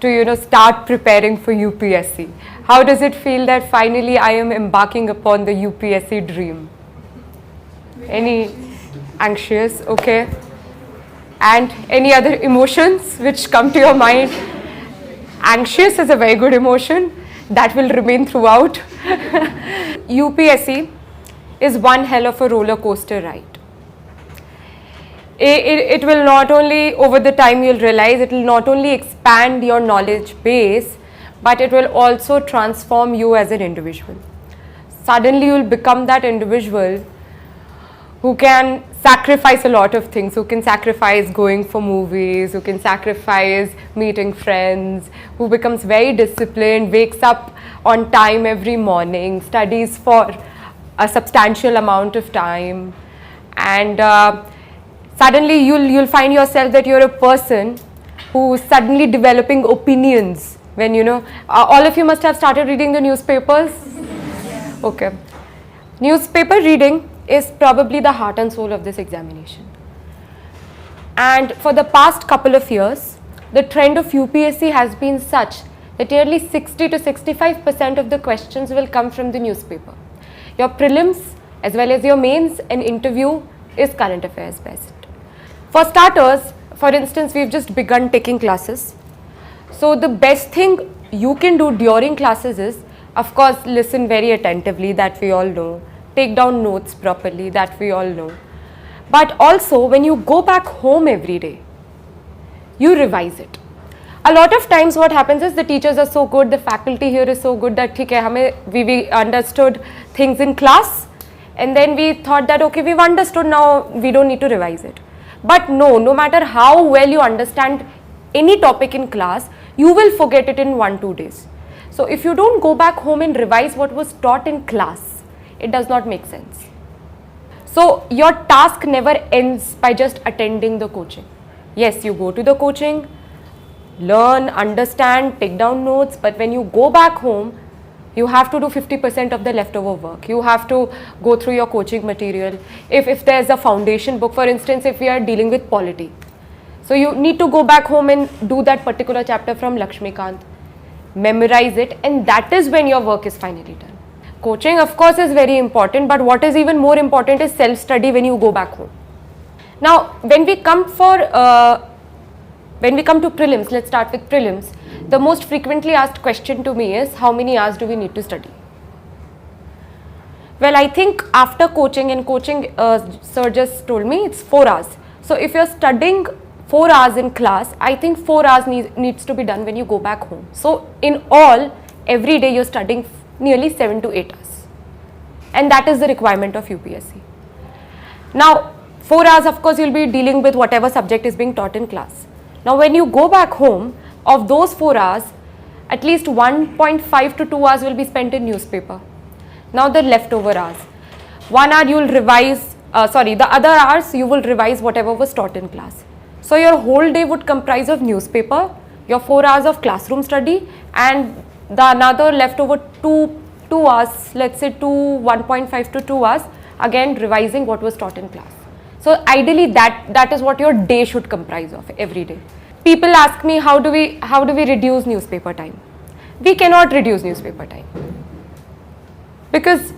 to start preparing for UPSC? How does it feel that finally I am embarking upon the UPSC dream? Any anxious? Okay. And any other emotions which come to your mind? Anxious is a very good emotion that will remain throughout. UPSC is one hell of a roller coaster ride. It will not only, over the time you'll realize, it will not only expand your knowledge base, but it will also transform you as an individual. Suddenly you'll become that individual who can sacrifice a lot of things, who can sacrifice going for movies, who can sacrifice meeting friends, who becomes very disciplined, wakes up on time every morning, studies for a substantial amount of time, and suddenly you'll find yourself that you're a person who is suddenly developing opinions when all of you must have started reading the newspapers. Okay. Newspaper reading is probably the heart and soul of this examination. And for the past couple of years, the trend of UPSC has been such that nearly 60 to 65% of the questions will come from the newspaper. Your prelims as well as your mains and interview is current affairs based. For starters, for instance, we've just begun taking classes. So the best thing you can do during classes is, of course, listen very attentively, that we all know. Take down notes properly, that we all know. But also, when you go back home every day, you revise it. A lot of times what happens is the teachers are so good, the faculty here is so good that we understood things in class, and then we thought that okay, we've understood, now we don't need to revise it. But no matter how well you understand any topic in class, you will forget it in 1-2 days. So if you don't go back home and revise what was taught in class, it does not make sense. So your task never ends by just attending the coaching. Yes, you go to the coaching, learn, understand, take down notes, but when you go back home, you have to do 50% of the leftover work. You have to go through your coaching material. If there's a foundation book, for instance, if we are dealing with polity, so you need to go back home and do that particular chapter from Lakshmikant, memorize it, and that is when your work is finally done. Coaching, of course, is very important, but what is even more important is self-study when you go back home. Now, when we come to prelims, let's start with prelims. The most frequently asked question to me is, how many hours do we need to study? Well, I think after coaching, sir just told me it's 4 hours. So if you're studying 4 hours in class, I think 4 hours needs to be done when you go back home. So in all, every day you're studying nearly 7 to 8 hours. And that is the requirement of UPSC. Now, 4 hours, of course, you'll be dealing with whatever subject is being taught in class. Now, when you go back home, of those 4 hours, at least 1.5 to 2 hours will be spent in newspaper. Now, the leftover hours. 1 hour you will revise, the other hours you will revise whatever was taught in class. So, your whole day would comprise of newspaper, your 4 hours of classroom study, and the another leftover 2 hours, let's say 1.5 to 2 hours, again revising what was taught in class. So, ideally that is what your day should comprise of every day. People ask me, how do we reduce newspaper time? We cannot reduce newspaper time, because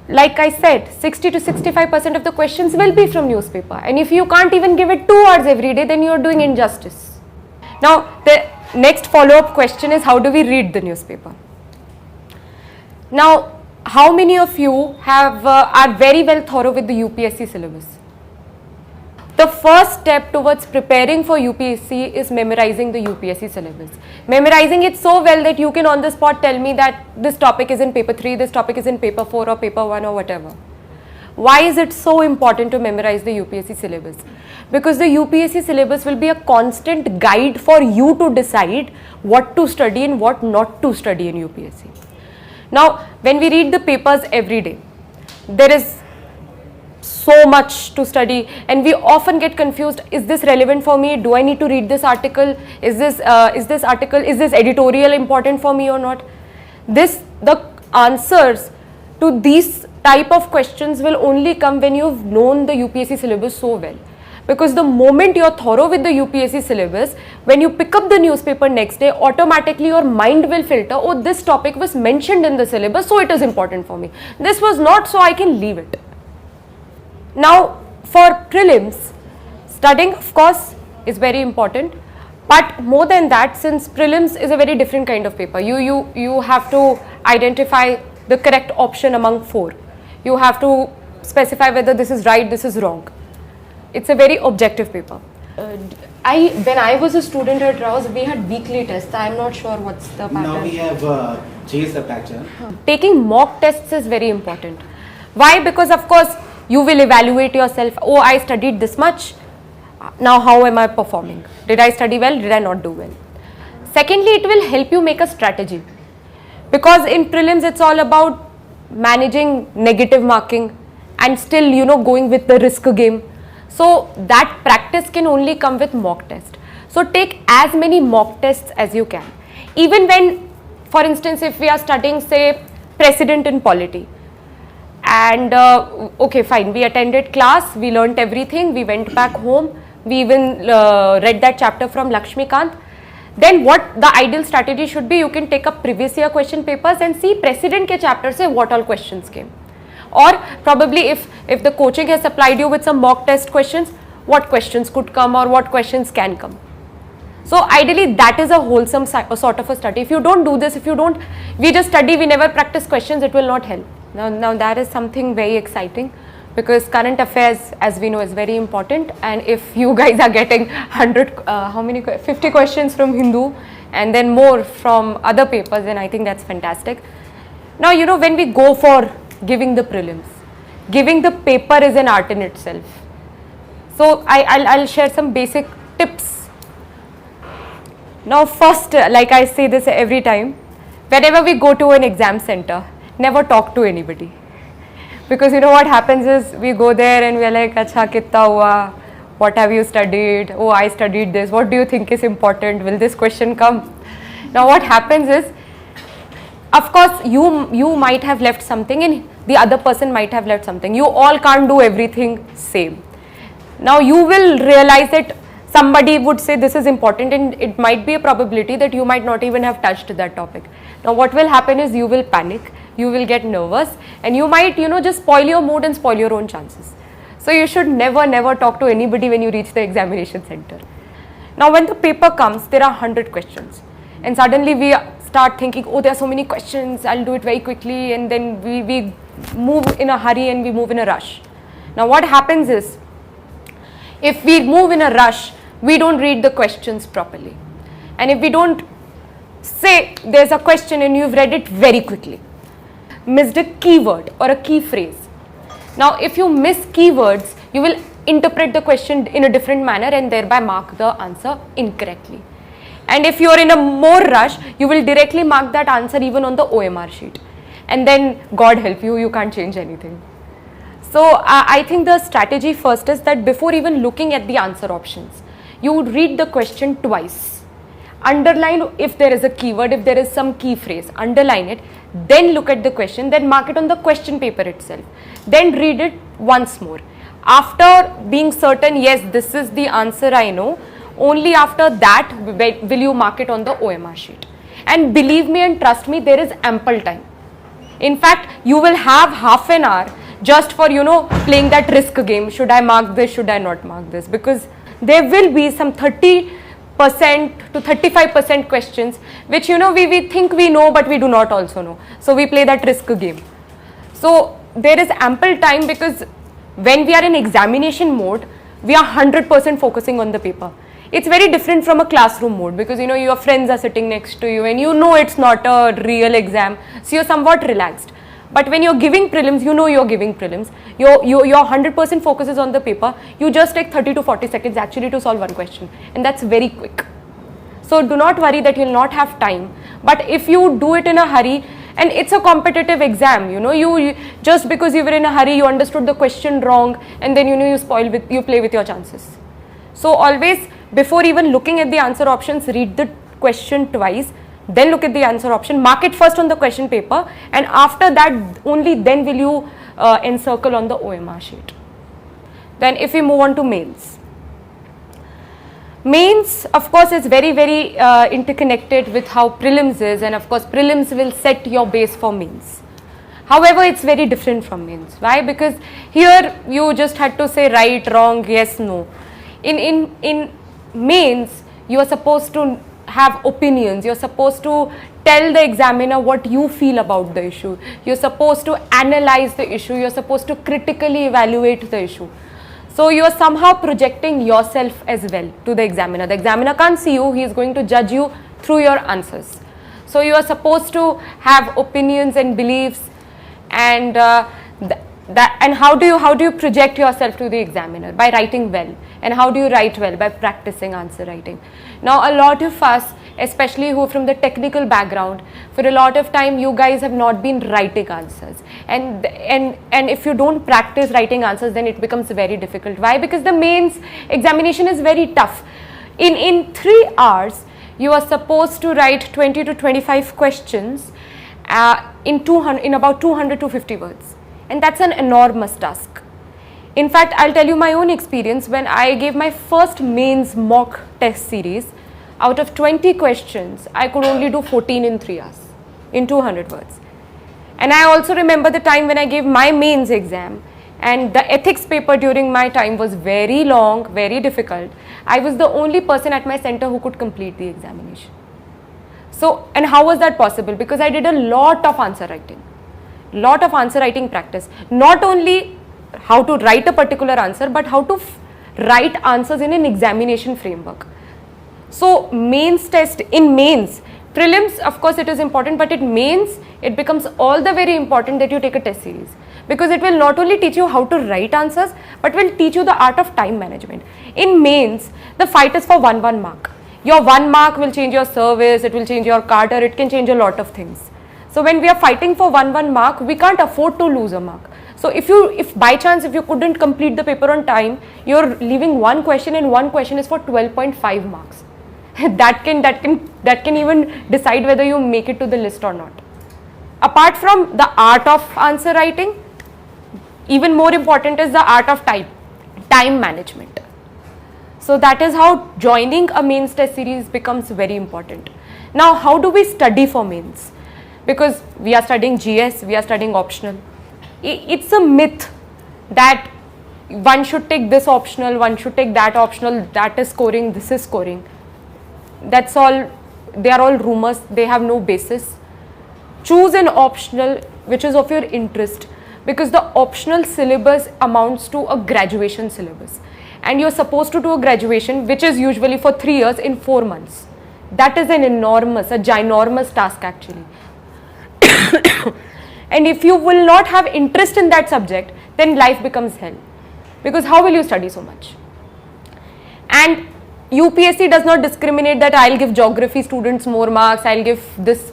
like I said, 60 to 65% of the questions will be from newspaper, and if you can't even give it 2 hours every day, then you are doing injustice. Now the next follow-up question is, how do we read the newspaper? Now, how many of you are very well thorough with the UPSC syllabus? The first step towards preparing for UPSC is memorizing the UPSC syllabus. Memorizing it so well that you can on the spot tell me that this topic is in paper 3, this topic is in paper 4 or paper 1 or whatever. Why is it so important to memorize the UPSC syllabus? Because the UPSC syllabus will be a constant guide for you to decide what to study and what not to study in UPSC. Now, when we read the papers every day, there is so much to study, and we often get confused. Is this relevant for me? Do I need to read this article? Is this editorial important for me or not? The answers to these type of questions will only come when you've known the UPSC syllabus so well. Because the moment you're thorough with the UPSC syllabus, when you pick up the newspaper next day, automatically your mind will filter, oh, this topic was mentioned in the syllabus, so it is important for me. This was not, so I can leave it. Now, for prelims, studying of course is very important, but more than that, since prelims is a very different kind of paper, you have to identify the correct option among 4. You have to specify whether this is right, this is wrong. It's a very objective paper. When I was a student at Rouse, we had weekly tests. I'm not sure what's the pattern. Now we have changed the pattern. Taking mock tests is very important. Why? Because of course you will evaluate yourself. Oh, I studied this much. Now how am I performing? Did I study well? Did I not do well? Secondly, it will help you make a strategy. Because in prelims, it's all about managing negative marking and still, going with the risk game. So that practice can only come with mock test. So take as many mock tests as you can. Even when, for instance, if we are studying, say, precedent in polity, and okay, fine, we attended class, we learnt everything, we went back home, we even read that chapter from Lakshmikant. Then what the ideal strategy should be, you can take up previous year question papers and see precedent ke chapter se what all questions came. Or probably if the coaching has supplied you with some mock test questions, what questions could come or what questions can come. So ideally that is a wholesome sort of a study. If you don't do this, we just study, we never practice questions, it will not help. Now that is something very exciting, because current affairs, as we know, is very important, and if you guys are getting 50 questions from Hindu and then more from other papers, then I think that's fantastic. Now, when we go for giving the prelims, giving the paper is an art in itself. So I'll share some basic tips. Now first, like I say this every time, whenever we go to an exam center, never talk to anybody. Because what happens is, we go there and we're like, acha kitta hua, what have you studied? Oh, I studied this. What do you think is important? Will this question come? Now what happens is, of course, you might have left something and the other person might have left something. You all can't do everything same. Now you will realize that somebody would say this is important, and it might be a probability that you might not even have touched that topic. Now what will happen is, you will panic, you will get nervous, and you might just spoil your mood and spoil your own chances. So you should never talk to anybody when you reach the examination center. Now when the paper comes, there are 100 questions, and suddenly we start thinking, oh, there are so many questions, I'll do it very quickly, and then we move in a hurry and we move in a rush. Now what happens is, if we move in a rush, we don't read the questions properly, and if we don't say there's a question and you've read it very quickly, missed a keyword or a key phrase. Now if you miss keywords, you will interpret the question in a different manner and thereby mark the answer incorrectly. And if you are in a more rush, you will directly mark that answer even on the OMR sheet, and then God help you, you can't change anything. So I think the strategy first is that before even looking at the answer options, you would read the question twice. Underline if there is a keyword, if there is some key phrase, underline it, then look at the question, then mark it on the question paper itself, then read it once more. After being certain, yes, this is the answer I know, only after that will you mark it on the OMR sheet. And believe me and trust me, there is ample time. In fact, you will have half an hour just for playing that risk game. Should I mark this, should I not mark this? Because there will be some 30% to 35% questions which we think we know, but we do not also know. So we play that risk game. So there is ample time, because when we are in examination mode, we are 100% focusing on the paper. It's very different from a classroom mode, because your friends are sitting next to you and it's not a real exam, so you're somewhat relaxed. But when you're giving prelims, you're giving prelims, your 100% focus is on the paper. You just take 30 to 40 seconds actually to solve one question, and that's very quick. So do not worry that you'll not have time. But if you do it in a hurry, and it's a competitive exam, you just because you were in a hurry, you understood the question wrong, and then you play with your chances. So always, before even looking at the answer options, read the question twice, then look at the answer option, mark it first on the question paper, and after that only then will you encircle on the OMR sheet. Then if we move on to mails. Mains, of course, is very interconnected with how prelims is, and of course prelims will set your base for mains. However, it's very different from mains. Why? Because here you just had to say right, wrong, yes, no. In mains, you are supposed to have opinions. You're supposed to tell the examiner what you feel about the issue. You're supposed to analyze the issue. You're supposed to critically evaluate the issue. So you are somehow projecting yourself as well to the examiner. The examiner can't see you. He is going to judge you through your answers. So you are supposed to have opinions and beliefs, and and how do you project yourself to the examiner? By writing well. And how do you write well? By practicing answer writing. Now a lot of us, especially who are from the technical background, for a lot of time you guys have not been writing answers, and if you don't practice writing answers, then it becomes very difficult. Why? Because the mains examination is very tough. In 3 hours you are supposed to write 20 to 25 questions in about 200 to 50 words, and that's an enormous task. In fact, I'll tell you my own experience. When I gave my first mains mock test series, out of 20 questions, I could only do 14 in 3 hours, in 200 words. And I also remember the time when I gave my mains exam, and the ethics paper during my time was very long, very difficult. I was the only person at my center who could complete the examination. So, and how was that possible? Because I did a lot of answer writing practice. Not only how to write a particular answer, but how to write answers in an examination framework. So mains test, in mains, prelims of course it is important, but in mains it becomes all the very important that you take a test series, because it will not only teach you how to write answers, but will teach you the art of time management. In mains, the fight is for 1 mark. Your 1 mark will change your service, it will change your cadre, it can change a lot of things. So when we are fighting for 1 mark, we can't afford to lose a mark. So if by chance you couldn't complete the paper on time, you're leaving one question, and one question is for 12.5 marks. that can even decide whether you make it to the list or not. Apart from the art of answer writing, even more important is the art of time management. So that is how joining a mains test series becomes very important. Now, how do we study for mains? Because we are studying GS, we are studying optional. It's a myth that one should take this optional, one should take that optional, that is scoring, this is scoring. That's all, they are all rumors, they have no basis. Choose an optional which is of your interest, because the optional syllabus amounts to a graduation syllabus, and you're supposed to do a graduation which is usually for 3 years in 4 months. That is a ginormous task actually. And if you will not have interest in that subject, then life becomes hell, because how will you study so much? And UPSC does not discriminate that I'll give geography students more marks, I'll give this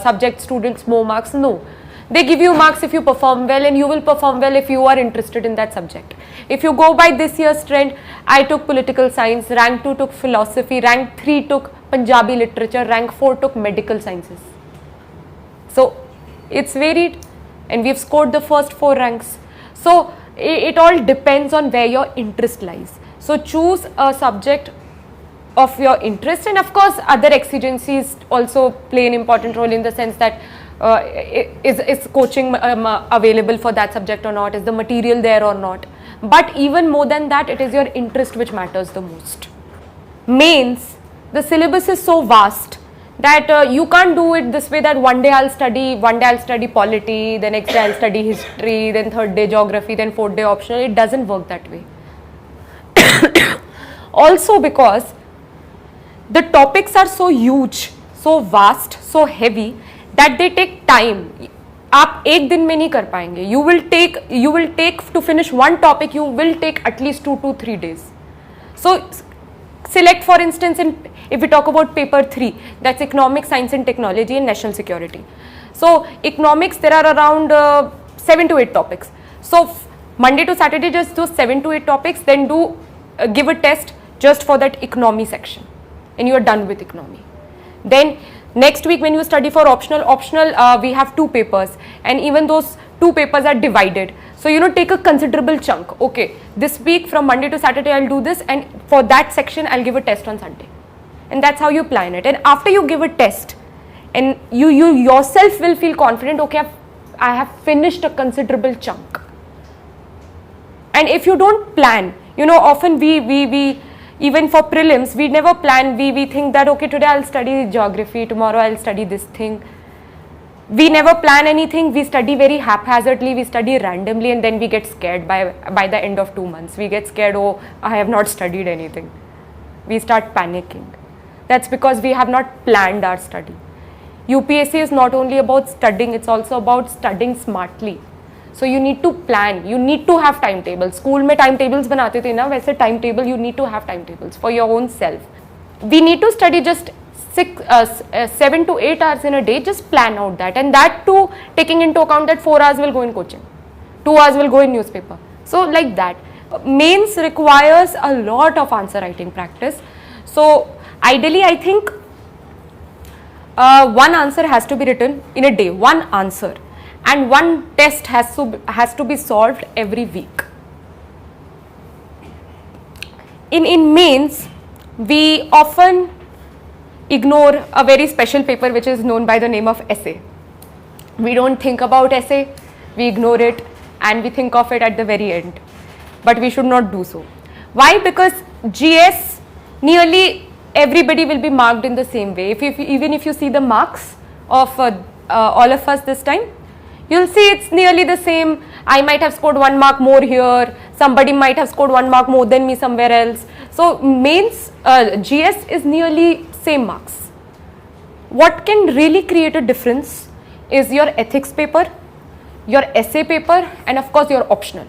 subject students more marks. No, they give you marks if you perform well, and you will perform well if you are interested in that subject. If you go by this year's trend, I took political science, rank 2 took philosophy, rank 3 took Punjabi literature, rank 4 took medical sciences. So it's varied, and we've scored the first 4 ranks. So it all depends on where your interest lies. So choose a subject of your interest, and of course other exigencies also play an important role, in the sense that is coaching available for that subject or not, is the material there or not. But even more than that, it is your interest which matters the most. Mains, the syllabus is so vast that you can't do it this way, that one day I'll study polity, the next day I'll study history, then third day geography, then fourth day optional. It doesn't work that way. Also because the topics are so huge, so vast, so heavy, that they take time. आप एक दिन में नहीं कर पाएंगे. You will take to finish one topic, you will take at least 2 to 3 days. So select, for instance, if we talk about paper 3, that's economics, science and technology and national security. So economics, there are around 7 to 8 topics. So Monday to Saturday just do 7 to 8 topics, then do give a test just for that economy section, and you are done with economy. Then next week when you study for optional, we have 2 papers, and even those 2 papers are divided. So, take a considerable chunk. Okay, this week from Monday to Saturday I'll do this, and for that section I'll give a test on Sunday. And that's how you plan it. And after you give a test, and you yourself will feel confident, okay, I have finished a considerable chunk. And if you don't plan, often we even for prelims, we never plan. We think that, okay, today I'll study geography, tomorrow I'll study this thing. We never plan anything. We study very haphazardly, we study randomly, and then we get scared by the end of 2 months. We get scared, oh, I have not studied anything. We start panicking. That's because we have not planned our study. UPSC is not only about studying, it's also about studying smartly. So you need to plan, you need to have timetables. School mein timetables banate the na, वैसे timetable you need to have timetables for your own self. We need to study just 7 to 8 hours in a day, just plan out that, and that too taking into account that 4 hours will go in coaching, 2 hours will go in newspaper. So like that. Mains requires a lot of answer writing practice. So ideally I think one answer has to be written in a day, one answer, and one test has to be solved every week. In mains, we often ignore a very special paper which is known by the name of essay. We don't think about essay, we ignore it, and we think of it at the very end. But we should not do so. Why? Because GS, nearly everybody will be marked in the same way. Even if you see the marks of all of us this time, you'll see it's nearly the same. I might have scored 1 mark more here, somebody might have scored 1 mark more than me somewhere else. So mains, GS is nearly same marks. What can really create a difference is your ethics paper, your essay paper, and of course your optional.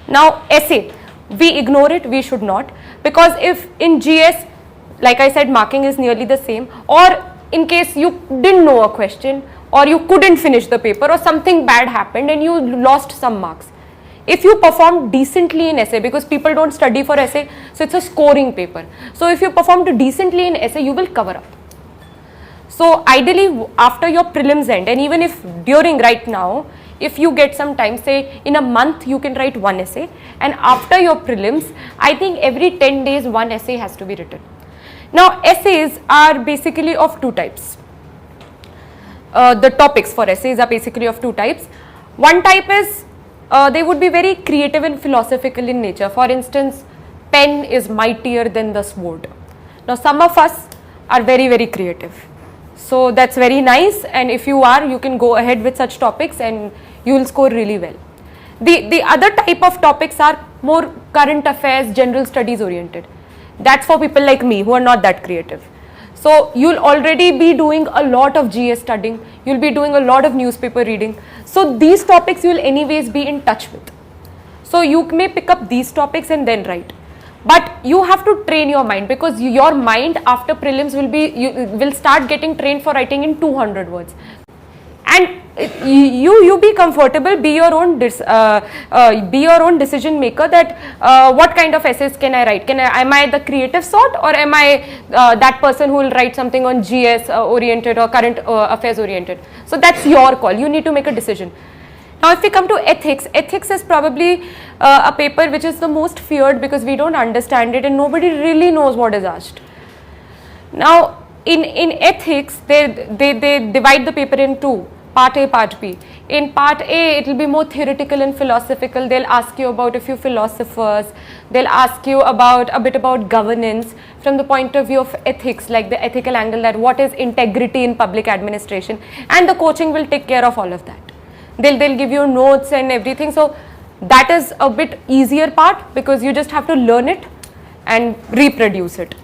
Now essay, we ignore it, we should not, because if in GS, like I said, marking is nearly the same, or in case you didn't know a question, or you couldn't finish the paper, or something bad happened and you lost some marks. If you performed decently in essay, because people don't study for essay, so it's a scoring paper. So if you performed decently in essay, you will cover up. So ideally after your prelims end, and even if during right now, if you get some time, say in a month you can write 1 essay, and after your prelims, I think every 10 days 1 essay has to be written. Now essays are basically of 2 types. The topics for essays are basically of 2 types. One type is they would be very creative and philosophical in nature. For instance, pen is mightier than the sword. Now some of us are very, very creative. So that's very nice, and if you are, you can go ahead with such topics and you will score really well. The other type of topics are more current affairs, general studies oriented. That's for people like me who are not that creative. So you'll already be doing a lot of GS studying, you'll be doing a lot of newspaper reading. So these topics you will anyways be in touch with. So you may pick up these topics and then write. But you have to train your mind, because your mind after prelims will start getting trained for writing in 200 words. And you be comfortable, be your own decision maker, that what kind of essays can I write? Am I the creative sort, or am I that person who will write something on GS oriented or current affairs oriented? So that's your call. You need to make a decision. Now if we come to ethics, ethics is probably a paper which is the most feared, because we don't understand it and nobody really knows what is asked. Now in ethics, they divide the paper in 2. Part A, Part B. In Part A, it will be more theoretical and philosophical. They'll ask you about a few philosophers. They'll ask you about a bit about governance from the point of view of ethics, like the ethical angle, that what is integrity in public administration, and the coaching will take care of all of that. They'll give you notes and everything. So that is a bit easier part, because you just have to learn it and reproduce it.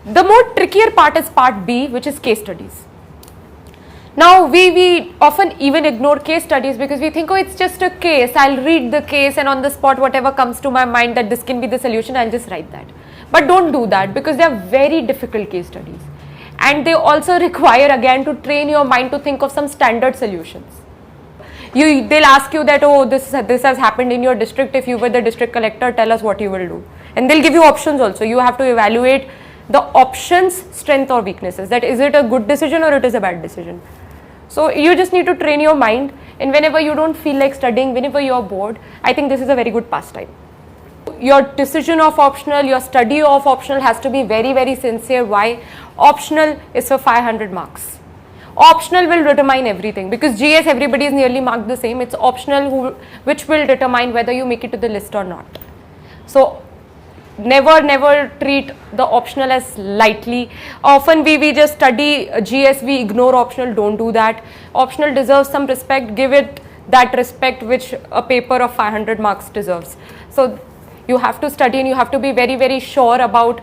The more trickier part is Part B, which is case studies. Now we often even ignore case studies, because we think, oh, it's just a case, I'll read the case and on the spot whatever comes to my mind that this can be the solution, I'll just write that. But don't do that, because they are very difficult case studies, and they also require again to train your mind to think of some standard solutions. They'll ask you that, oh, this has happened in your district, if you were the district collector, tell us what you will do. And they'll give you options also. You have to evaluate the options, strength or weaknesses, that is it a good decision or it is a bad decision. So you just need to train your mind, and whenever you don't feel like studying, whenever you're bored, I think this is a very good pastime. Your decision of optional, your study of optional has to be very, very sincere. Why? Optional is for 500 marks. Optional will determine everything, because GS everybody is nearly marked the same. It's optional which will determine whether you make it to the list or not. So never treat the optional as lightly. Often we just study GS, we ignore optional. Don't do that. Optional deserves some respect. Give it that respect which a paper of 500 marks deserves. So you have to study, and you have to be very, very sure about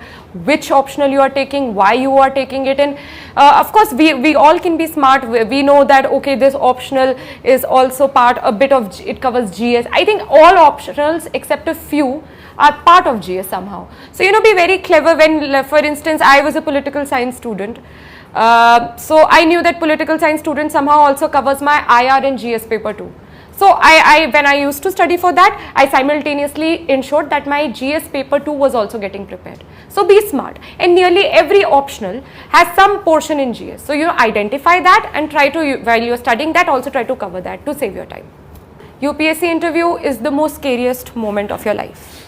which optional you are taking, why you are taking it. And of course we all can be smart. We know that okay, this optional is also a bit of it covers GS. I think all optionals except a few are part of GS somehow. So be very clever. When, for instance, I was a political science student, so I knew that political science student somehow also covers my IR and GS paper too. So when I used to study for that, I simultaneously ensured that my GS paper 2 was also getting prepared. So be smart, and nearly every optional has some portion in GS. So identify that and try to, while you're studying that, also try to cover that to save your time. UPSC interview is the most scariest moment of your life.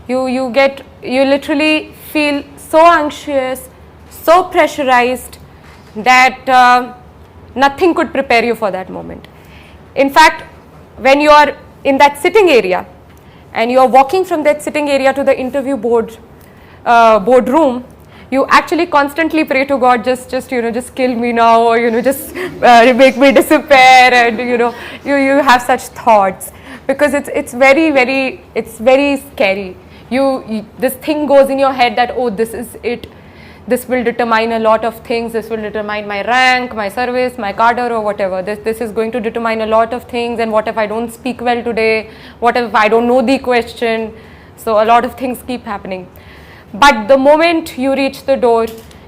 You literally feel so anxious, so pressurized that nothing could prepare you for that moment. In fact, when you are in that sitting area and you are walking from that sitting area to the interview boardroom, you actually constantly pray to God, just kill me now, or just make me disappear, and you have such thoughts, because it's very scary. This thing goes in your head that, oh, this is it. This will determine a lot of things. This will determine my rank, my service, my cadre, or whatever. This is going to determine a lot of things. And what if I don't speak well today? What if I don't know the question? So a lot of things keep happening. But the moment you reach the door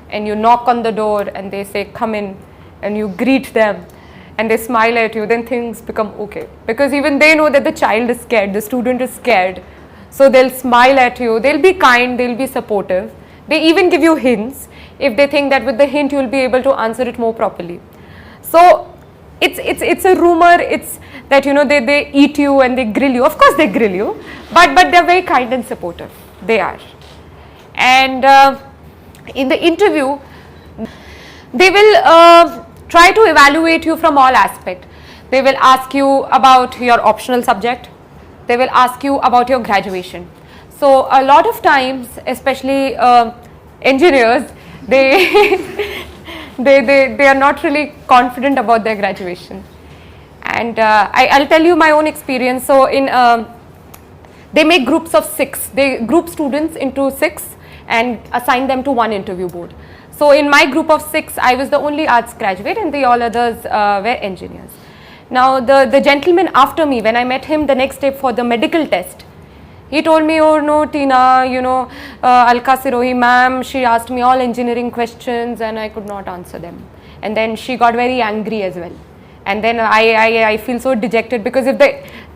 and you knock on the door and they say, come in, and you greet them and they smile at you, then things become okay. Because even they know that the child is scared, the student is scared. So they'll smile at you, they'll be kind, they'll be supportive. They even give you hints if they think that with the hint you will be able to answer it more properly. So it's a rumor, it's that they eat you and they grill you. Of course they grill you, but they're very kind and supportive. They are. And in the interview, they will try to evaluate you from all aspects. They will ask you about your optional subject. They will ask you about your graduation. So a lot of times, especially engineers, they are not really confident about their graduation. And I'll tell you my own experience. So they make groups of 6. They group students into 6 and assign them to one interview board. So in my group of 6, I was the only arts graduate, and the all others were engineers. Now the gentleman after me, when I met him the next day for the medical test, he told me, oh no Tina, Alka Sirohi ma'am, she asked me all engineering questions and I could not answer them. And then she got very angry as well. And then I feel so dejected, because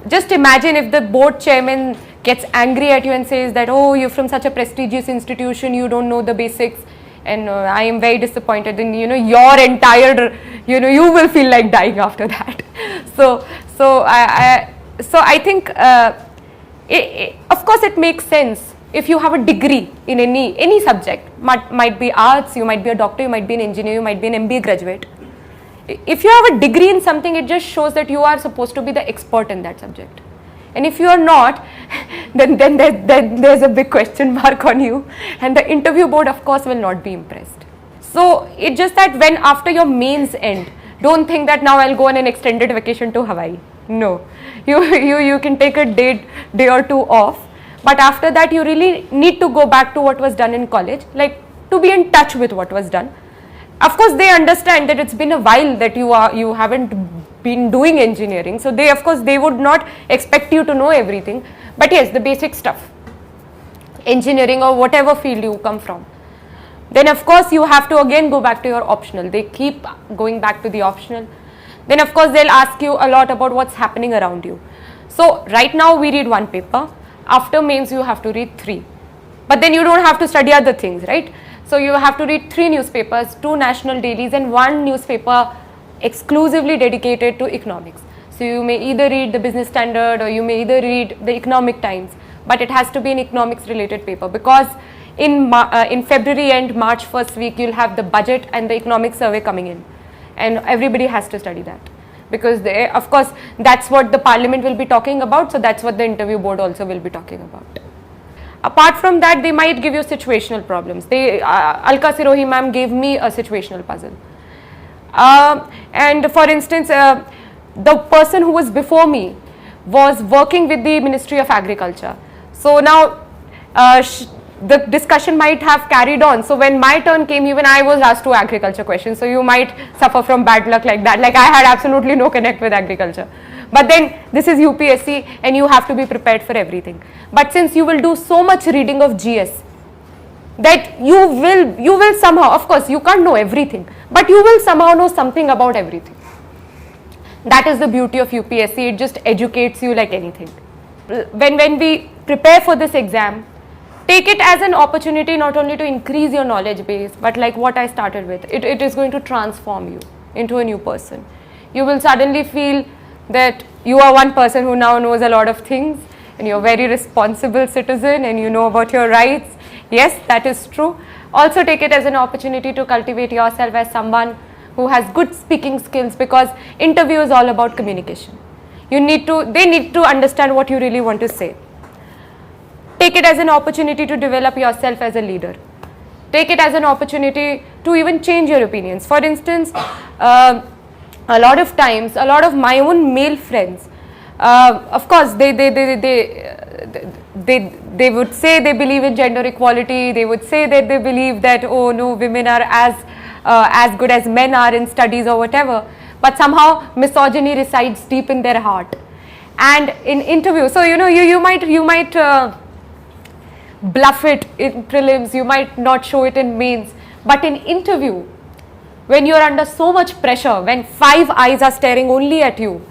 just imagine if the board chairman gets angry at you and says that, oh, you're from such a prestigious institution, you don't know the basics. And I am very disappointed in your entire, you will feel like dying after that. So I think of course it makes sense if you have a degree in any subject. Might be arts, you might be a doctor, you might be an engineer, you might be an MBA graduate. If you have a degree in something, it just shows that you are supposed to be the expert in that subject. And if you are not, then there's a big question mark on you, and the interview board of course will not be impressed. So it's just that when after your mains end, don't think that now I'll go on an extended vacation to Hawaii. No, you can take a day or two off, but after that you really need to go back to what was done in college, like to be in touch with what was done. Of course they understand that it's been a while that you haven't been doing engineering, so they would not expect you to know everything, but yes, the basic stuff, engineering or whatever field you come from. Then of course you have to again go back to your optional. They keep going back to the optional. Then of course they'll ask you a lot about what's happening around you. So right now we read one paper, after mains you have to read 3, but then you don't have to study other things, right? So you have to read 3 newspapers, 2 national dailies and 1 newspaper exclusively dedicated to economics. So you may either read the Business Standard or you may either read the Economic Times, but it has to be an economics related paper, because in February and March first week you'll have the budget and the economic survey coming in, and everybody has to study that, because they, of course that's what the parliament will be talking about, so that's what the interview board also will be talking about. Apart from that, they might give you situational problems. Alka Sirohi ma'am gave me a situational puzzle. And for instance, the person who was before me was working with the Ministry of Agriculture. So now the discussion might have carried on. So when my turn came, even I was asked two agriculture questions. So you might suffer from bad luck like that. Like I had absolutely no connect with agriculture. But then this is UPSC and you have to be prepared for everything. But since you will do so much reading of GS, that you will somehow, of course you can't know everything, but you will somehow know something about everything. That is the beauty of UPSC, it just educates you like anything. When we prepare for this exam, take it as an opportunity not only to increase your knowledge base, but like what I started with, it is going to transform you into a new person. You will suddenly feel that you are one person who now knows a lot of things, and you're a very responsible citizen and you know about your rights. Yes, that is true. Also take it as an opportunity to cultivate yourself as someone who has good speaking skills, because interview is all about communication. They need to understand what you really want to say. Take it as an opportunity to develop yourself as a leader. Take it as an opportunity to even change your opinions. For instance, a lot of times, a lot of my own male friends, of course, they would say they believe in gender equality. They would say that they believe that, oh no, women are as good as men are in studies or whatever. But somehow misogyny resides deep in their heart. And in interview, so you know, you might bluff it in prelims. You might not show it in mains. But in interview, when you are under so much pressure, when 5 eyes are staring only at you,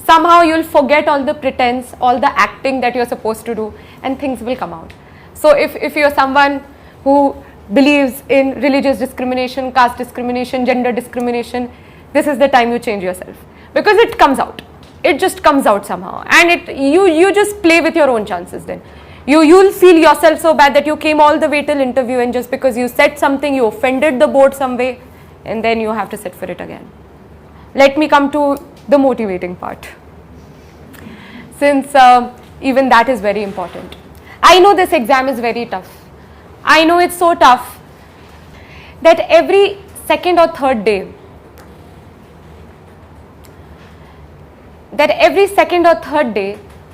somehow you'll forget all the pretense, all the acting that you're supposed to do, and things will come out. So if you're someone who believes in religious discrimination, caste discrimination, gender discrimination, this is the time you change yourself, because it comes out. It just comes out somehow, and you just play with your own chances. Then you'll feel yourself so bad that you came all the way till interview, and just because you said something, you offended the board some way, and then you have to sit for it again. Let me come to the motivating part, since even that is very important. I know this exam is very tough. I know it's so tough that every second or third day,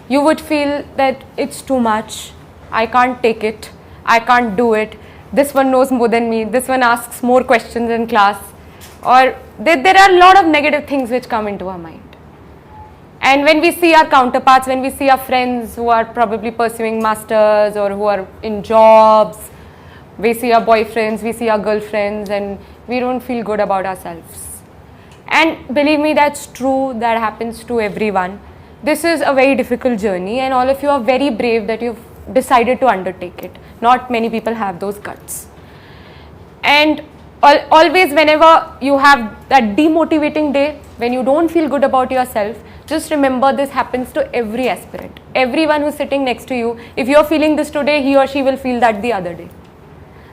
you would feel that it's too much, I can't take it, I can't do it, this one knows more than me, this one asks more questions in class, or there are a lot of negative things which come into our mind. And when we see our counterparts, when we see our friends who are probably pursuing masters or who are in jobs, we see our boyfriends, we see our girlfriends, and we don't feel good about ourselves. And believe me, that's true, that happens to everyone. This is a very difficult journey, and all of you are very brave that you've decided to undertake it. Not many people have those guts. And always whenever you have that demotivating day, when you don't feel good about yourself, just remember this happens to every aspirant. Everyone who's sitting next to you, if you're feeling this today, he or she will feel that the other day.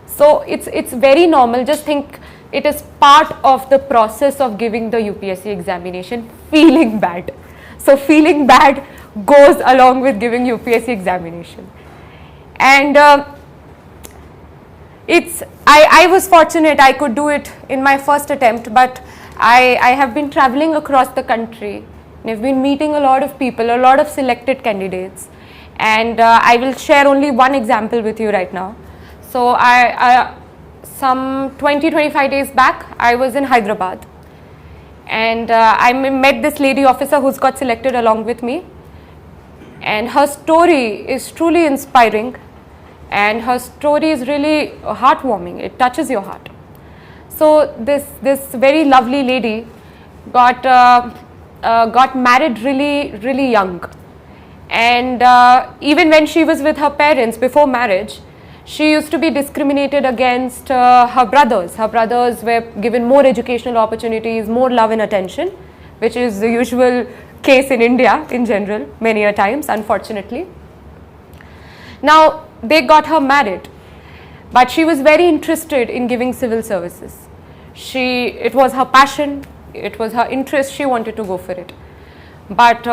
So it's very normal. Just think it is part of the process of giving the UPSC examination, feeling bad. So feeling bad goes along with giving UPSC examination. And I was fortunate, I could do it in my first attempt, but I have been traveling across the country, and I've been meeting a lot of people, a lot of selected candidates, and I will share only one example with you right now. So some 20-25 days back, I was in Hyderabad, and I met this lady officer who's got selected along with me, and her story is truly inspiring, and her story is really heartwarming. It touches your heart. So this very lovely lady got married really young, and even when she was with her parents before marriage, She used to be discriminated against her brothers. Her brothers were given more educational opportunities, more love and attention, which is the usual case in India in general, many a times, unfortunately. Now, they got her married, but she was very interested in giving civil services. It was her passion, it was her interest, she wanted to go for it. But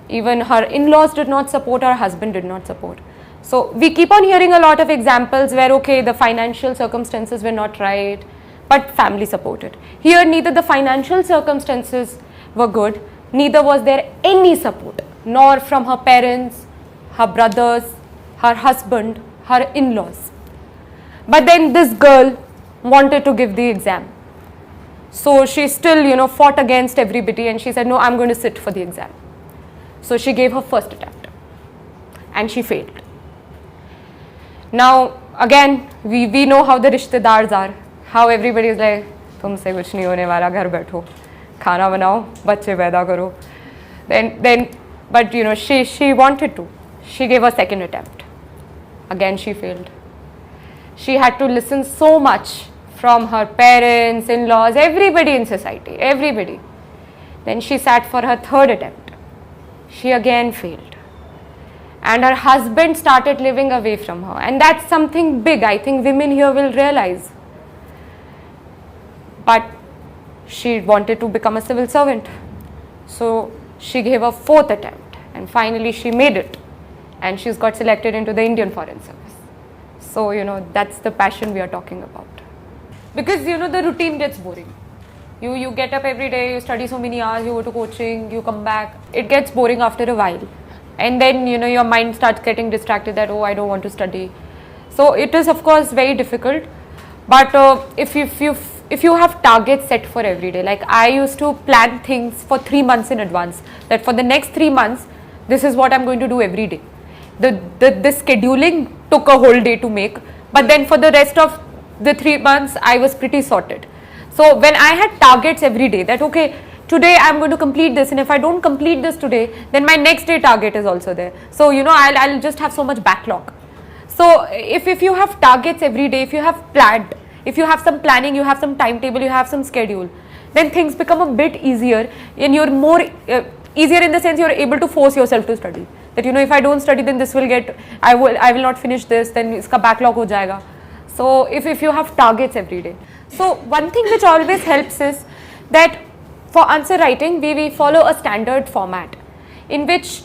even her in-laws did not support, her husband did not support. So we keep on hearing a lot of examples where, okay, the financial circumstances were not right, but family supported. Here, neither the financial circumstances were good, neither was there any support, nor from her parents, her brothers, her husband, her in-laws. But then this girl wanted to give the exam. So she still, fought against everybody, and she said, no, I'm going to sit for the exam. So she gave her first attempt and she failed. Now again, we know how the rishtedars are, how everybody is like, तुमसे कुछ नहीं होने वाला, घर बैठो, खाना बनाओ, बच्चे पैदा करो. But she wanted to. She gave a second attempt. Again she failed. She had to listen so much from her parents, in-laws, everybody in society, everybody. Then she sat for her third attempt. She again failed. And her husband started living away from her. And that's something big, I think women here will realize. But she wanted to become a civil servant. So she gave a fourth attempt. And finally she made it. And she's got selected into the Indian Foreign Service. So, that's the passion we are talking about. Because, the routine gets boring. You get up every day, you study so many hours, you go to coaching, you come back. It gets boring after a while. And then, your mind starts getting distracted that, oh, I don't want to study. So it is, of course, very difficult. But if you have targets set for every day, like I used to plan things for 3 months in advance, that for the next 3 months, this is what I'm going to do every day. The scheduling took a whole day to make, but then for the rest of the 3 months, I was pretty sorted. So when I had targets every day, that okay, today I'm going to complete this, and if I don't complete this today, then my next day target is also there. So I'll just have so much backlog. So if you have targets every day, if you have planned, if you have some planning, you have some timetable, you have some schedule, then things become a bit easier, and you're more easier in the sense you're able to force yourself to study. That if I don't study, then this will get, I will not finish this, then iska backlog ho jayega. So if you have targets every day. So one thing which always helps is that for answer writing, we follow a standard format in which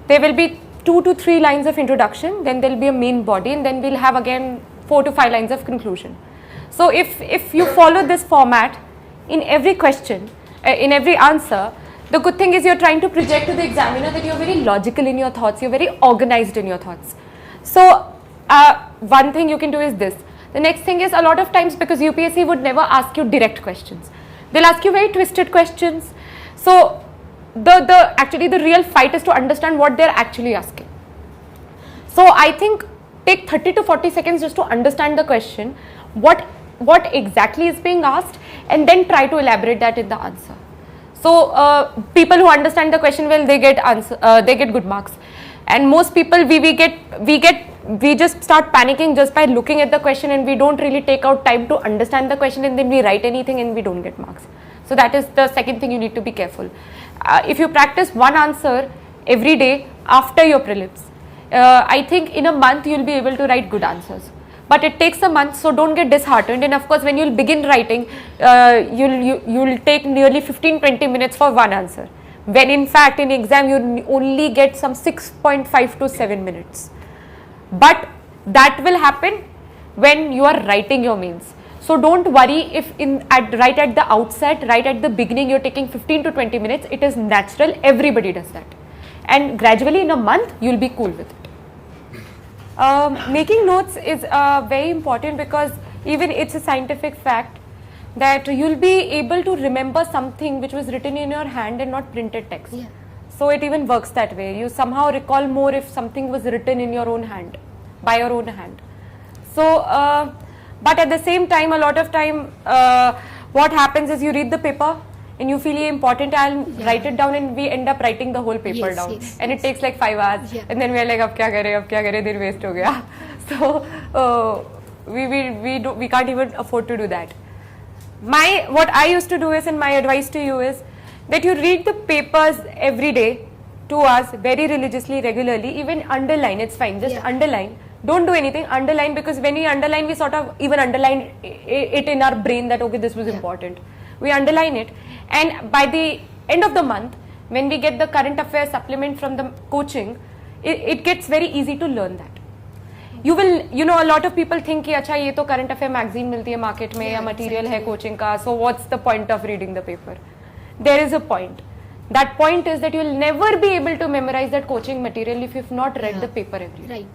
there will be 2 to 3 lines of introduction, then there will be a main body, and then we'll have again 4 to 5 lines of conclusion. So if you follow this format in every question, in every answer, the good thing is you're trying to project to the examiner that you're very logical in your thoughts, you're very organized in your thoughts. So one thing you can do is this. The next thing is, a lot of times, because UPSC would never ask you direct questions, they'll ask you very twisted questions. So actually the real fight is to understand what they're actually asking. So I think take 30 to 40 seconds just to understand the question, what exactly is being asked, and then try to elaborate that in the answer. So people who understand the question well, they get good marks. And most people, we just start panicking just by looking at the question, and we don't really take out time to understand the question, and then we write anything and we don't get marks. So that is the second thing you need to be careful. If you practice one answer every day after your prelims, I think in a month you'll be able to write good answers. But it takes a month, so don't get disheartened. And of course, when you'll begin writing, you'll take nearly 15-20 minutes for one answer. When in fact in exam you only get some 6.5 to 7 minutes. But that will happen when you are writing your mains. So don't worry if right at the outset, right at the beginning, you're taking 15 to 20 minutes. It is natural, everybody does that. And gradually in a month, you'll be cool with it. Making notes is very important, because even it's a scientific fact that you'll be able to remember something which was written in your hand and not printed text. Yeah. So it even works that way. You somehow recall more if something was written in your own hand, by your own hand. So, but at the same time, a lot of time, what happens is you read the paper and you feel ये important, I'll write it down, and we end up writing the whole paper Yes, down, yes, and it takes like 5 hours, Yeah. and then we're like अब क्या करें दिन waste हो गया. So we can't even afford to do that. What I used to do is, and my advice to you is that you read the papers every day, 2 hours, very religiously, regularly. Even underline, it's fine, just Yeah. underline. Don't do anything, underline, because when we underline, we sort of even underline it in our brain that okay, this was important. We underline it, and by the end of the month, when we get the current affairs supplement from the coaching, it gets very easy to learn that. You will, you know, a lot of people think कि अच्छा ये तो current affair magazine मिलती है market में, या material है coaching का, so what's the point of reading the paper? There is a point. That point is that you will never be able to memorize that coaching material if you've not read the paper every day. Right.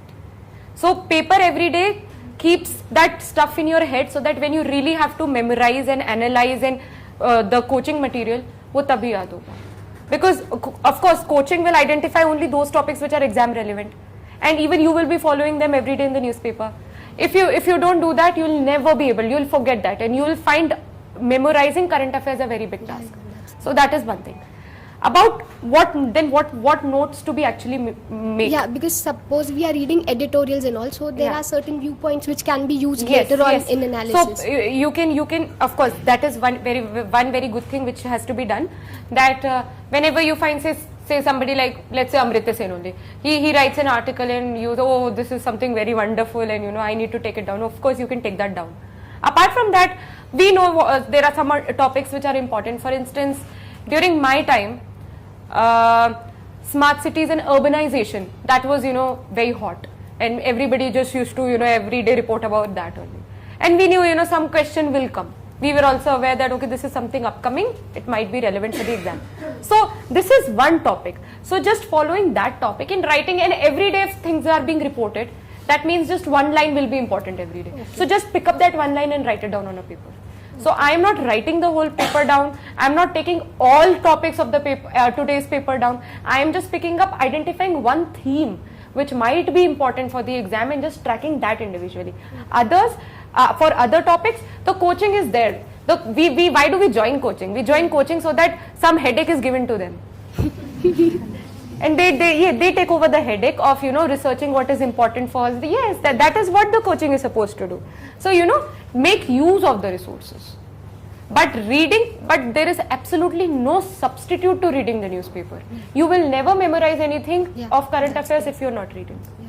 So paper every day keeps that stuff in your head, so that when you really have to memorize and analyze and the coaching material, वो तभी याद होगा. Because of course coaching will identify only those topics which are exam relevant, and even you will be following them every day in the newspaper. If you don't do that, you will never be able, you will forget that, and you will find memorizing current affairs a very big task. So that is one thing. About what notes to be actually make. Yeah, because suppose we are reading editorials and also there Yeah. are certain viewpoints which can be used Yes, later on yes. in analysis. So you can of course, that is one very good thing which has to be done, that whenever you find say somebody like, let's say Amrita Sen only, he writes an article and you oh, this is something very wonderful, and you know I need to take it down. Of course you can take that down. Apart from that, we know there are some topics which are important. For instance, during my time, smart cities and urbanization, that was, you know, very hot, and everybody just used to, you know, every day report about that only, and we knew, you know, some question will come. We were also aware that okay, this is something upcoming, it might be relevant for the exam. So this is one topic. So just following that topic in writing, and every day if things are being reported, that means just one line will be important every day. So just pick up that one line and write it down on a paper. So I am not writing the whole paper down. I am not taking all topics of the paper, today's paper down. I am just picking up, identifying one theme which might be important for the exam, and just tracking that individually. Others, for other topics, the coaching is there. Why do we join coaching? We join coaching so that some headache is given to them. And they take over the headache of, you know, researching what is important for us. Yes, that is what the coaching is supposed to do. So, you know, make use of the resources. But there is absolutely no substitute to reading the newspaper. You will never memorize anything Yeah, of current that's affairs if you are not reading. Yeah.